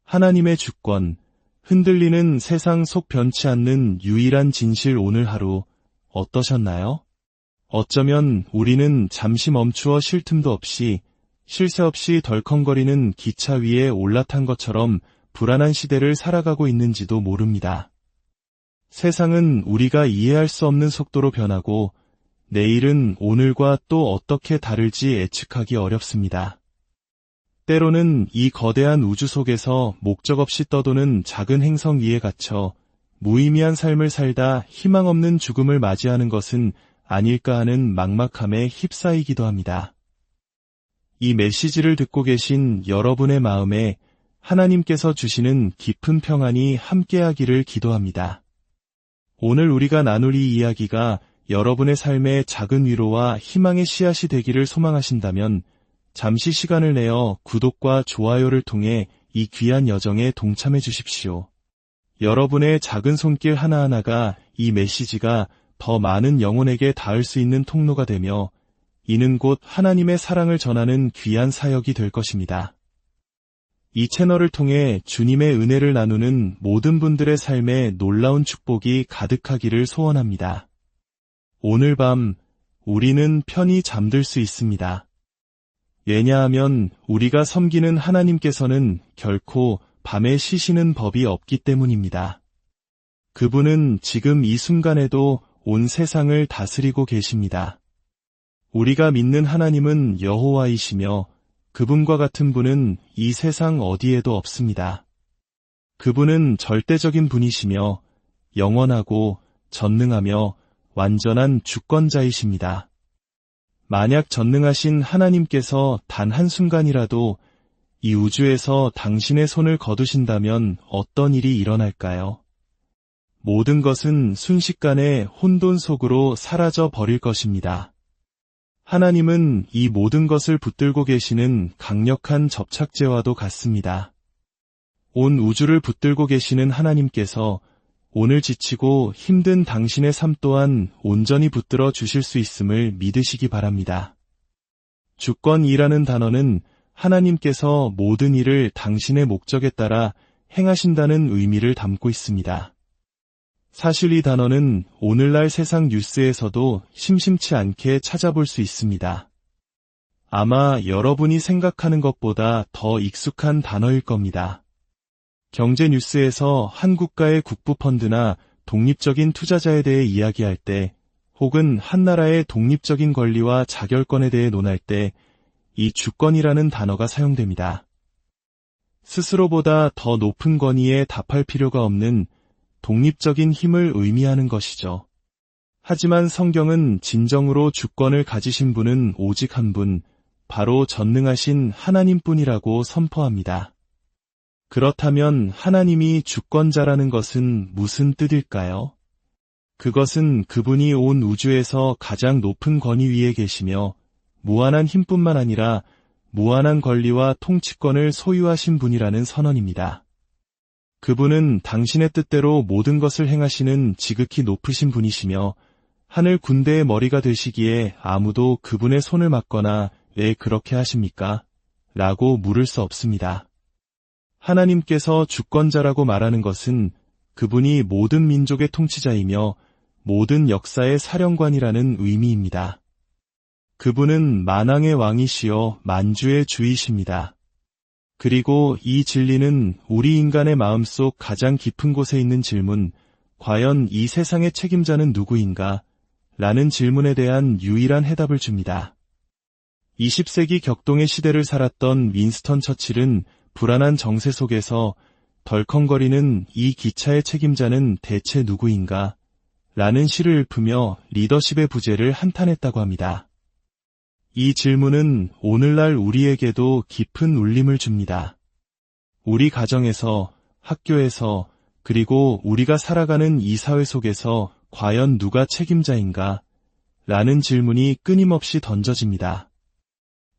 하나님의 주권, 흔들리는 세상 속 변치 않는 유일한 진실. 오늘 하루 어떠셨나요? 어쩌면 우리는 잠시 멈추어 쉴 틈도 없이 쉴 새 없이 덜컹거리는 기차 위에 올라탄 것처럼 불안한 시대를 살아가고 있는지도 모릅니다. 세상은 우리가 이해할 수 없는 속도로 변하고 내일은 오늘과 또 어떻게 다를지 예측하기 어렵습니다. 때로는 이 거대한 우주 속에서 목적 없이 떠도는 작은 행성 위에 갇혀 무의미한 삶을 살다 희망 없는 죽음을 맞이하는 것은 아닐까 하는 막막함에 휩싸이기도 합니다. 이 메시지를 듣고 계신 여러분의 마음에 하나님께서 주시는 깊은 평안이 함께하기를 기도합니다. 오늘 우리가 나눌 이 이야기가 여러분의 삶에 작은 위로와 희망의 씨앗이 되기를 소망하신다면 잠시 시간을 내어 구독과 좋아요를 통해 이 귀한 여정에 동참해 주십시오. 여러분의 작은 손길 하나하나가 이 메시지가 더 많은 영혼에게 닿을 수 있는 통로가 되며 이는 곧 하나님의 사랑을 전하는 귀한 사역이 될 것입니다. 이 채널을 통해 주님의 은혜를 나누는 모든 분들의 삶에 놀라운 축복이 가득하기를 소원합니다. 오늘 밤 우리는 편히 잠들 수 있습니다. 왜냐하면 우리가 섬기는 하나님께서는 결코 밤에 쉬시는 법이 없기 때문입니다. 그분은 지금 이 순간에도 온 세상을 다스리고 계십니다. 우리가 믿는 하나님은 여호와이시며 그분과 같은 분은 이 세상 어디에도 없습니다. 그분은 절대적인 분이시며 영원하고 전능하며 완전한 주권자이십니다. 만약 전능하신 하나님께서 단 한순간이라도 이 우주에서 당신의 손을 거두신다면 어떤 일이 일어날까요? 모든 것은 순식간에 혼돈 속으로 사라져 버릴 것입니다. 하나님은 이 모든 것을 붙들고 계시는 강력한 접착제와도 같습니다. 온 우주를 붙들고 계시는 하나님께서 오늘 지치고 힘든 당신의 삶 또한 온전히 붙들어 주실 수 있음을 믿으시기 바랍니다. 주권이라는 단어는 하나님께서 모든 일을 당신의 목적에 따라 행하신다는 의미를 담고 있습니다. 사실 이 단어는 오늘날 세상 뉴스에서도 심심치 않게 찾아볼 수 있습니다. 아마 여러분이 생각하는 것보다 더 익숙한 단어일 겁니다. 경제 뉴스에서 한 국가의 국부펀드나 독립적인 투자자에 대해 이야기할 때, 혹은 한 나라의 독립적인 권리와 자결권에 대해 논할 때 이 주권이라는 단어가 사용됩니다. 스스로보다 더 높은 권위에 답할 필요가 없는 독립적인 힘을 의미하는 것이죠. 하지만 성경은 진정으로 주권을 가지신 분은 오직 한 분, 바로 전능하신 하나님뿐이라고 선포합니다. 그렇다면 하나님이 주권자라는 것은 무슨 뜻일까요? 그것은 그분이 온 우주에서 가장 높은 권위 위에 계시며 무한한 힘뿐만 아니라 무한한 권리와 통치권을 소유하신 분이라는 선언입니다. 그분은 당신의 뜻대로 모든 것을 행하시는 지극히 높으신 분이시며 하늘 군대의 머리가 되시기에 아무도 그분의 손을 막거나 왜 그렇게 하십니까? 라고 물을 수 없습니다. 하나님께서 주권자라고 말하는 것은 그분이 모든 민족의 통치자이며 모든 역사의 사령관이라는 의미입니다. 그분은 만왕의 왕이시여 만주의 주이십니다. 그리고 이 진리는 우리 인간의 마음속 가장 깊은 곳에 있는 질문, 과연 이 세상의 책임자는 누구인가? 라는 질문에 대한 유일한 해답을 줍니다. 20세기 격동의 시대를 살았던 윈스턴 처칠은 불안한 정세 속에서 덜컹거리는 이 기차의 책임자는 대체 누구인가? 라는 시를 읊으며 리더십의 부재를 한탄했다고 합니다. 이 질문은 오늘날 우리에게도 깊은 울림을 줍니다. 우리 가정에서, 학교에서, 그리고 우리가 살아가는 이 사회 속에서 과연 누가 책임자인가? 라는 질문이 끊임없이 던져집니다.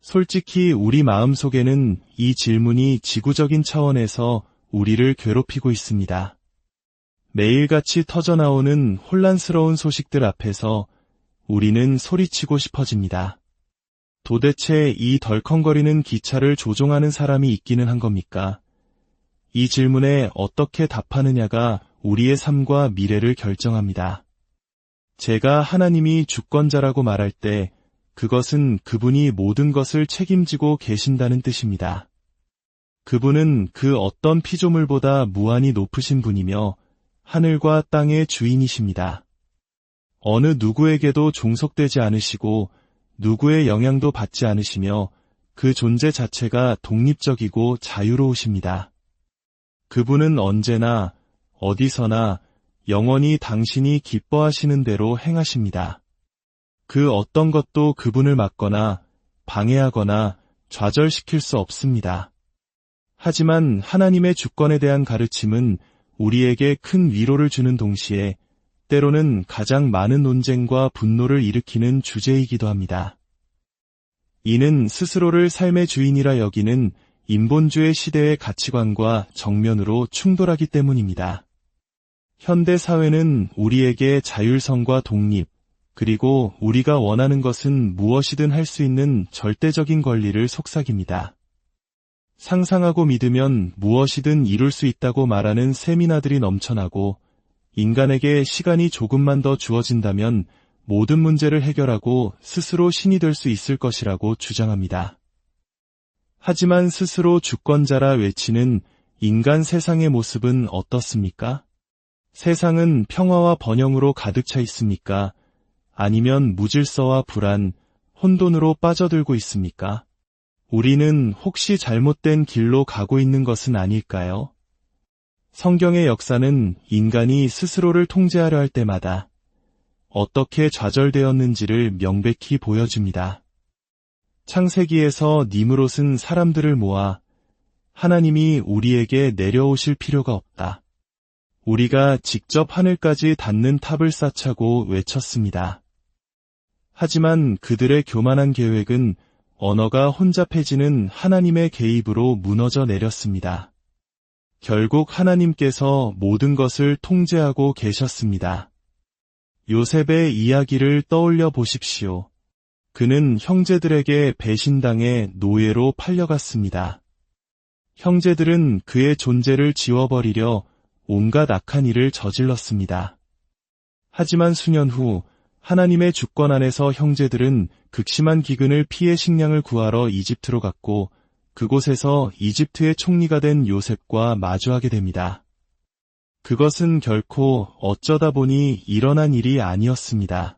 솔직히 우리 마음속에는 이 질문이 지구적인 차원에서 우리를 괴롭히고 있습니다. 매일같이 터져나오는 혼란스러운 소식들 앞에서 우리는 소리치고 싶어집니다. 도대체 이 덜컹거리는 기차를 조종하는 사람이 있기는 한 겁니까? 이 질문에 어떻게 답하느냐가 우리의 삶과 미래를 결정합니다. 제가 하나님이 주권자라고 말할 때 그것은 그분이 모든 것을 책임지고 계신다는 뜻입니다. 그분은 그 어떤 피조물보다 무한히 높으신 분이며 하늘과 땅의 주인이십니다. 어느 누구에게도 종속되지 않으시고 누구의 영향도 받지 않으시며 그 존재 자체가 독립적이고 자유로우십니다. 그분은 언제나 어디서나 영원히 당신이 기뻐하시는 대로 행하십니다. 그 어떤 것도 그분을 막거나 방해하거나 좌절시킬 수 없습니다. 하지만 하나님의 주권에 대한 가르침은 우리에게 큰 위로를 주는 동시에 때로는 가장 많은 논쟁과 분노를 일으키는 주제이기도 합니다. 이는 스스로를 삶의 주인이라 여기는 인본주의 시대의 가치관과 정면으로 충돌하기 때문입니다. 현대 사회는 우리에게 자율성과 독립, 그리고 우리가 원하는 것은 무엇이든 할 수 있는 절대적인 권리를 속삭입니다. 상상하고 믿으면 무엇이든 이룰 수 있다고 말하는 세미나들이 넘쳐나고 인간에게 시간이 조금만 더 주어진다면 모든 문제를 해결하고 스스로 신이 될 수 있을 것이라고 주장합니다. 하지만 스스로 주권자라 외치는 인간 세상의 모습은 어떻습니까? 세상은 평화와 번영으로 가득 차 있습니까? 아니면 무질서와 불안, 혼돈으로 빠져들고 있습니까? 우리는 혹시 잘못된 길로 가고 있는 것은 아닐까요? 성경의 역사는 인간이 스스로를 통제하려 할 때마다 어떻게 좌절되었는지를 명백히 보여줍니다. 창세기에서 니므롯은 사람들을 모아 하나님이 우리에게 내려오실 필요가 없다. 우리가 직접 하늘까지 닿는 탑을 쌓자고 외쳤습니다. 하지만 그들의 교만한 계획은 언어가 혼잡해지는 하나님의 개입으로 무너져 내렸습니다. 결국 하나님께서 모든 것을 통제하고 계셨습니다. 요셉의 이야기를 떠올려 보십시오. 그는 형제들에게 배신당해 노예로 팔려갔습니다. 형제들은 그의 존재를 지워버리려 온갖 악한 일을 저질렀습니다. 하지만 수년 후 하나님의 주권 안에서 형제들은 극심한 기근을 피해 식량을 구하러 이집트로 갔고 그곳에서 이집트의 총리가 된 요셉과 마주하게 됩니다. 그것은 결코 어쩌다 보니 일어난 일이 아니었습니다.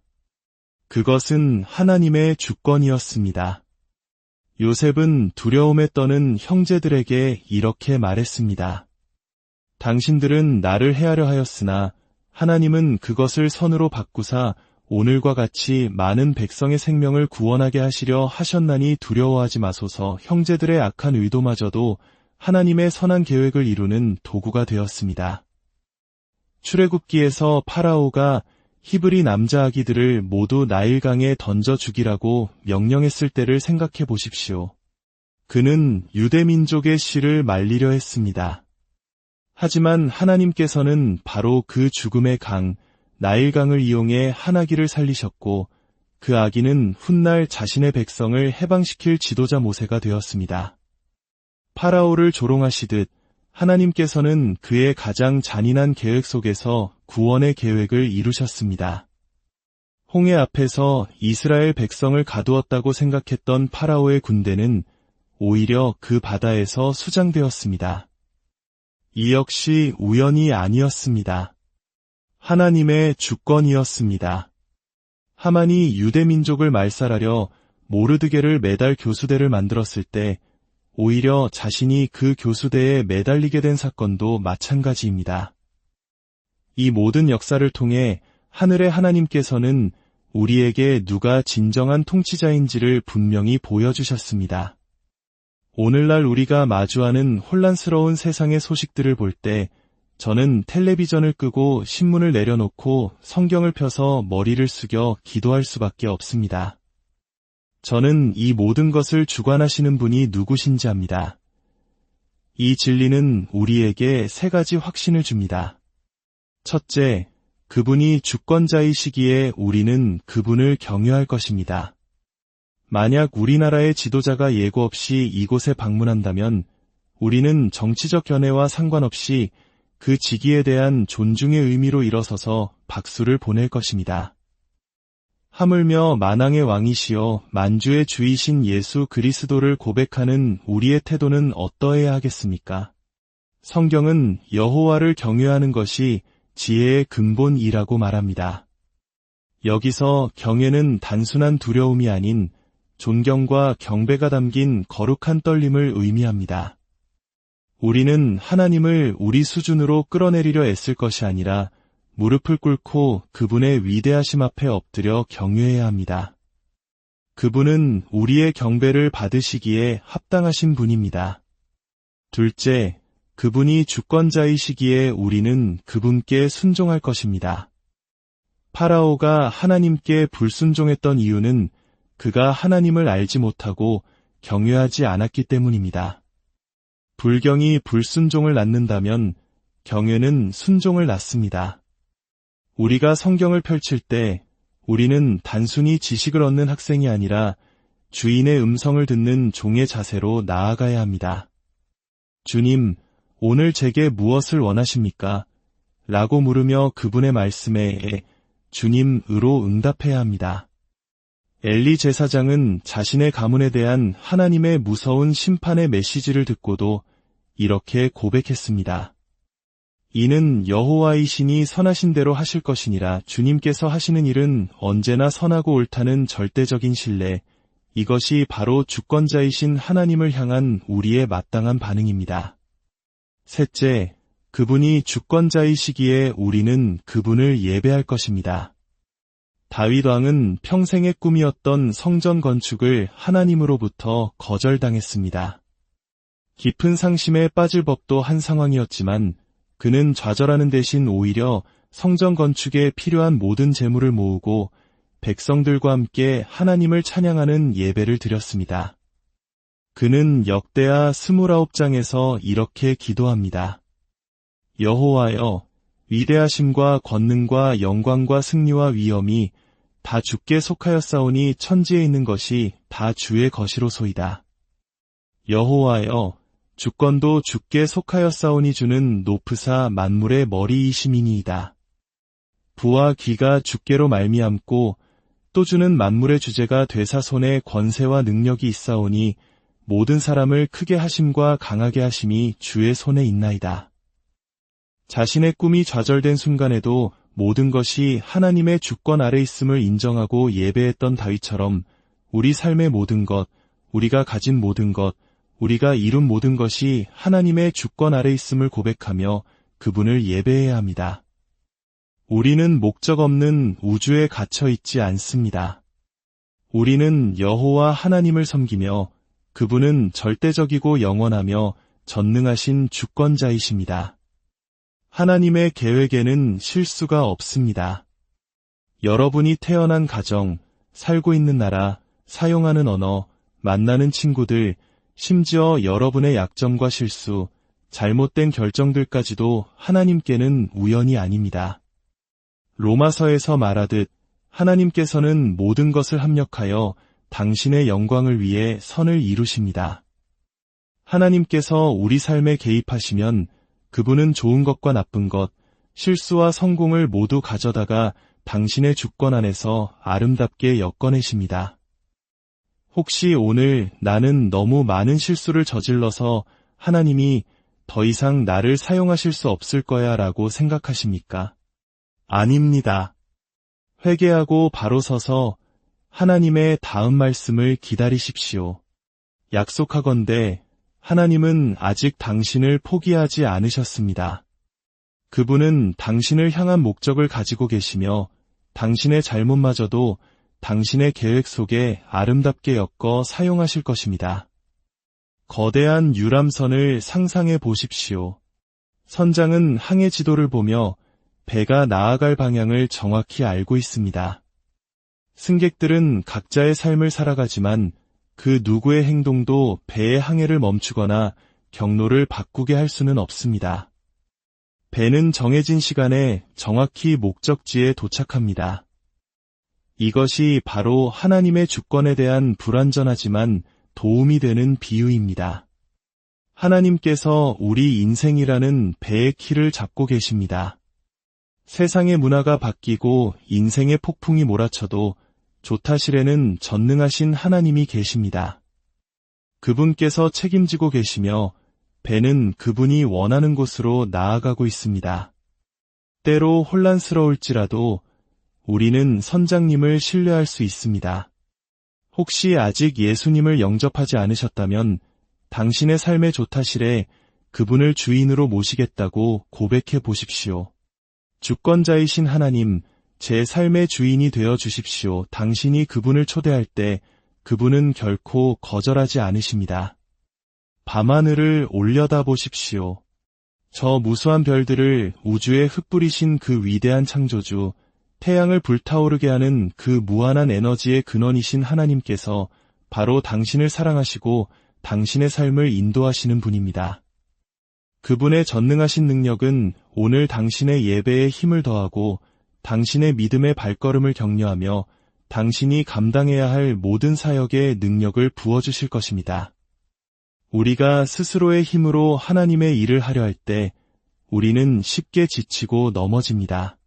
그것은 하나님의 주권이었습니다. 요셉은 두려움에 떠는 형제들에게 이렇게 말했습니다. 당신들은 나를 해하려 하였으나 하나님은 그것을 선으로 바꾸사 오늘과 같이 많은 백성의 생명을 구원하게 하시려 하셨나니 두려워하지 마소서. 형제들의 악한 의도마저도 하나님의 선한 계획을 이루는 도구가 되었습니다. 출애굽기에서 파라오가 히브리 남자 아기들을 모두 나일강에 던져 죽이라고 명령했을 때를 생각해 보십시오. 그는 유대 민족의 씨를 말리려 했습니다. 하지만 하나님께서는 바로 그 죽음의 강, 나일강을 이용해 한 아기를 살리셨고 그 아기는 훗날 자신의 백성을 해방시킬 지도자 모세가 되었습니다. 파라오를 조롱하시듯 하나님께서는 그의 가장 잔인한 계획 속에서 구원의 계획을 이루셨습니다. 홍해 앞에서 이스라엘 백성을 가두었다고 생각했던 파라오의 군대는 오히려 그 바다에서 수장되었습니다. 이 역시 우연이 아니었습니다. 하나님의 주권이었습니다. 하만이 유대 민족을 말살하려 모르드게를 매달 교수대를 만들었을 때 오히려 자신이 그 교수대에 매달리게 된 사건도 마찬가지입니다. 이 모든 역사를 통해 하늘의 하나님께서는 우리에게 누가 진정한 통치자인지를 분명히 보여주셨습니다. 오늘날 우리가 마주하는 혼란스러운 세상의 소식들을 볼 때 저는 텔레비전을 끄고 신문을 내려놓고 성경을 펴서 머리를 숙여 기도할 수밖에 없습니다. 저는 이 모든 것을 주관하시는 분이 누구신지 압니다. 이 진리는 우리에게 세 가지 확신을 줍니다. 첫째, 그분이 주권자이시기에 우리는 그분을 경외할 것입니다. 만약 우리나라의 지도자가 예고 없이 이곳에 방문한다면 우리는 정치적 견해와 상관없이 그 직위에 대한 존중의 의미로 일어서서 박수를 보낼 것입니다. 하물며 만왕의 왕이시여 만주의 주이신 예수 그리스도를 고백하는 우리의 태도는 어떠해야 하겠습니까? 성경은 여호와를 경외하는 것이 지혜의 근본이라고 말합니다. 여기서 경외는 단순한 두려움이 아닌 존경과 경배가 담긴 거룩한 떨림을 의미합니다. 우리는 하나님을 우리 수준으로 끌어내리려 애쓸 것이 아니라 무릎을 꿇고 그분의 위대하심 앞에 엎드려 경외해야 합니다. 그분은 우리의 경배를 받으시기에 합당하신 분입니다. 둘째, 그분이 주권자이시기에 우리는 그분께 순종할 것입니다. 파라오가 하나님께 불순종했던 이유는 그가 하나님을 알지 못하고 경외하지 않았기 때문입니다. 불경이 불순종을 낳는다면 경외는 순종을 낳습니다. 우리가 성경을 펼칠 때 우리는 단순히 지식을 얻는 학생이 아니라 주인의 음성을 듣는 종의 자세로 나아가야 합니다. 주님, 오늘 제게 무엇을 원하십니까? 라고 물으며 그분의 말씀에 주님으로 응답해야 합니다. 엘리 제사장은 자신의 가문에 대한 하나님의 무서운 심판의 메시지를 듣고도 이렇게 고백했습니다. 이는 여호와이시니 선하신 대로 하실 것이니라. 주님께서 하시는 일은 언제나 선하고 옳다는 절대적인 신뢰, 이것이 바로 주권자이신 하나님을 향한 우리의 마땅한 반응입니다. 셋째, 그분이 주권자이시기에 우리는 그분을 예배할 것입니다. 다윗 왕은 평생의 꿈이었던 성전 건축을 하나님으로부터 거절당했습니다. 깊은 상심에 빠질 법도 한 상황이었지만 그는 좌절하는 대신 오히려 성전 건축에 필요한 모든 재물을 모으고 백성들과 함께 하나님을 찬양하는 예배를 드렸습니다. 그는 역대하 29장에서 이렇게 기도합니다. 여호와여, 위대하심과 권능과 영광과 승리와 위엄이 다 주께 속하였사오니 천지에 있는 것이 다 주의 것이로소이다. 여호와여, 주권도 주께 속하였사오니 주는 높으사 만물의 머리이심이니이다. 부와 귀가 주께로 말미암고 또 주는 만물의 주제가 되사 손에 권세와 능력이 있사오니 모든 사람을 크게 하심과 강하게 하심이 주의 손에 있나이다. 자신의 꿈이 좌절된 순간에도 모든 것이 하나님의 주권 아래 있음을 인정하고 예배했던 다윗처럼 우리 삶의 모든 것, 우리가 가진 모든 것, 우리가 이룬 모든 것이 하나님의 주권 아래 있음을 고백하며 그분을 예배해야 합니다. 우리는 목적 없는 우주에 갇혀 있지 않습니다. 우리는 여호와 하나님을 섬기며 그분은 절대적이고 영원하며 전능하신 주권자이십니다. 하나님의 계획에는 실수가 없습니다. 여러분이 태어난 가정, 살고 있는 나라, 사용하는 언어, 만나는 친구들, 심지어 여러분의 약점과 실수, 잘못된 결정들까지도 하나님께는 우연이 아닙니다. 로마서에서 말하듯 하나님께서는 모든 것을 합력하여 당신의 영광을 위해 선을 이루십니다. 하나님께서 우리 삶에 개입하시면 그분은 좋은 것과 나쁜 것, 실수와 성공을 모두 가져다가 당신의 주권 안에서 아름답게 엮어내십니다. 혹시 오늘 나는 너무 많은 실수를 저질러서 하나님이 더 이상 나를 사용하실 수 없을 거야 라고 생각하십니까? 아닙니다. 회개하고 바로 서서 하나님의 다음 말씀을 기다리십시오. 약속하건대 하나님은 아직 당신을 포기하지 않으셨습니다. 그분은 당신을 향한 목적을 가지고 계시며 당신의 잘못마저도 당신의 계획 속에 아름답게 엮어 사용하실 것입니다. 거대한 유람선을 상상해 보십시오. 선장은 항해 지도를 보며 배가 나아갈 방향을 정확히 알고 있습니다. 승객들은 각자의 삶을 살아가지만 그 누구의 행동도 배의 항해를 멈추거나 경로를 바꾸게 할 수는 없습니다. 배는 정해진 시간에 정확히 목적지에 도착합니다. 이것이 바로 하나님의 주권에 대한 불완전하지만 도움이 되는 비유입니다. 하나님께서 우리 인생이라는 배의 키를 잡고 계십니다. 세상의 문화가 바뀌고 인생의 폭풍이 몰아쳐도 조타실에는 전능하신 하나님이 계십니다. 그분께서 책임지고 계시며 배는 그분이 원하는 곳으로 나아가고 있습니다. 때로 혼란스러울지라도 우리는 선장님을 신뢰할 수 있습니다. 혹시 아직 예수님을 영접하지 않으셨다면 당신의 삶의 조타실에 그분을 주인으로 모시겠다고 고백해 보십시오. 주권자이신 하나님, 제 삶의 주인이 되어 주십시오. 당신이 그분을 초대할 때 그분은 결코 거절하지 않으십니다. 밤하늘을 올려다 보십시오. 저 무수한 별들을 우주에 흩뿌리신 그 위대한 창조주, 태양을 불타오르게 하는 그 무한한 에너지의 근원이신 하나님께서 바로 당신을 사랑하시고 당신의 삶을 인도하시는 분입니다. 그분의 전능하신 능력은 오늘 당신의 예배에 힘을 더하고 당신의 믿음의 발걸음을 격려하며 당신이 감당해야 할 모든 사역에 능력을 부어주실 것입니다. 우리가 스스로의 힘으로 하나님의 일을 하려 할 때 우리는 쉽게 지치고 넘어집니다.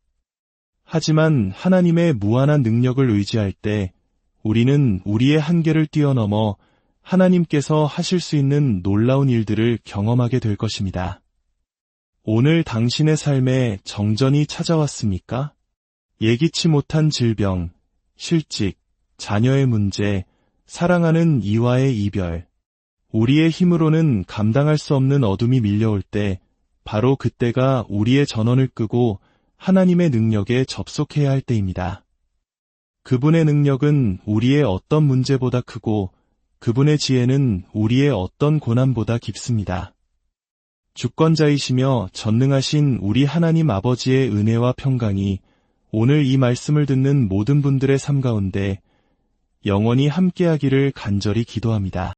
하지만 하나님의 무한한 능력을 의지할 때 우리는 우리의 한계를 뛰어넘어 하나님께서 하실 수 있는 놀라운 일들을 경험하게 될 것입니다. 오늘 당신의 삶에 정전이 찾아왔습니까? 예기치 못한 질병, 실직, 자녀의 문제, 사랑하는 이와의 이별, 우리의 힘으로는 감당할 수 없는 어둠이 밀려올 때 바로 그때가 우리의 전원을 끄고 하나님의 능력에 접속해야 할 때입니다. 그분의 능력은 우리의 어떤 문제보다 크고 그분의 지혜는 우리의 어떤 고난보다 깊습니다. 주권자이시며 전능하신 우리 하나님 아버지의 은혜와 평강이 오늘 이 말씀을 듣는 모든 분들의 삶 가운데 영원히 함께하기를 간절히 기도합니다.